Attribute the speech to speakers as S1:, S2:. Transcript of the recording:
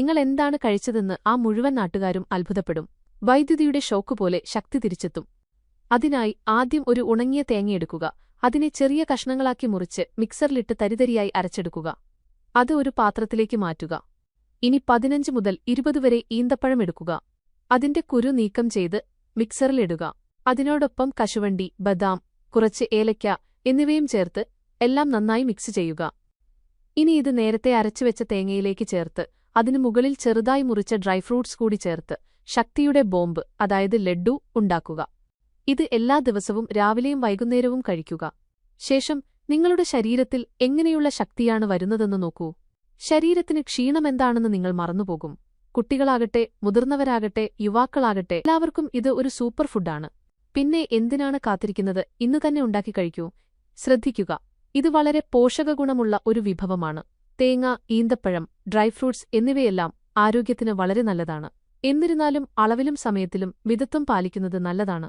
S1: നിങ്ങൾ എന്താണ് കഴിച്ചതെന്ന് ആ മുഴുവൻ നാട്ടുകാരും അത്ഭുതപ്പെടും. വൈദ്യുതിയുടെ ഷോക്ക് പോലെ ശക്തി തിരിച്ചെത്തും. അതിനായി ആദ്യം ഒരു ഉണങ്ങിയ തേങ്ങയെടുക്കുക. അതിനെ ചെറിയ കഷ്ണങ്ങളാക്കി മുറിച്ച് മിക്സറിലിട്ട് തരിതരിയായി അരച്ചെടുക്കുക. അത് ഒരു പാത്രത്തിലേക്ക് മാറ്റുക. ഇനി 15 മുതൽ 20 വരെ ഈന്തപ്പഴം എടുക്കുക. അതിന്റെ കുരു നീക്കം ചെയ്ത് മിക്സറിലിടുക. അതിനോടൊപ്പം കശുവണ്ടി, ബദാം, കുറച്ച് ഏലയ്ക്ക എന്നിവയും ചേർത്ത് എല്ലാം നന്നായി മിക്സ് ചെയ്യുക. ഇനി ഇത് നേരത്തെ അരച്ചുവെച്ച തേങ്ങയിലേക്ക് ചേർത്ത് അതിനു മുകളിൽ ചെറുതായി മുറിച്ച ഡ്രൈ ഫ്രൂട്ട്സ് കൂടി ചേർത്ത് ശക്തിയുടെ ബോംബ്, അതായത് ലഡ്ഡു, ഉണ്ടാക്കുക. ഇത് എല്ലാ ദിവസവും രാവിലെയും വൈകുന്നേരവും കഴിക്കുക. ശേഷം നിങ്ങളുടെ ശരീരത്തിൽ എങ്ങനെയുള്ള ശക്തിയാണ് വരുന്നതെന്ന് നോക്കൂ. ശരീരത്തിന് ക്ഷീണമെന്താണെന്ന് നിങ്ങൾ മറന്നുപോകും. കുട്ടികളാകട്ടെ, മുതിർന്നവരാകട്ടെ, യുവാക്കളാകട്ടെ, എല്ലാവർക്കും ഇത് ഒരു സൂപ്പർ ഫുഡാണ്. പിന്നെ എന്തിനാണ് കാത്തിരിക്കുന്നത്? ഇന്ന് തന്നെ ഉണ്ടാക്കി കഴിക്കൂ. ശ്രദ്ധിക്കുക, ഇത് വളരെ പോഷകഗുണമുള്ള ഒരു വിഭവമാണ്. തേങ്ങ, ഈന്തപ്പഴം, ഡ്രൈ ഫ്രൂട്ട്സ് എന്നിവയെല്ലാം ആരോഗ്യത്തിന് വളരെ നല്ലതാണ്. എന്നിരുന്നാലും അളവിലും സമയത്തിലും മിതത്വം പാലിക്കുന്നത് നല്ലതാണ്.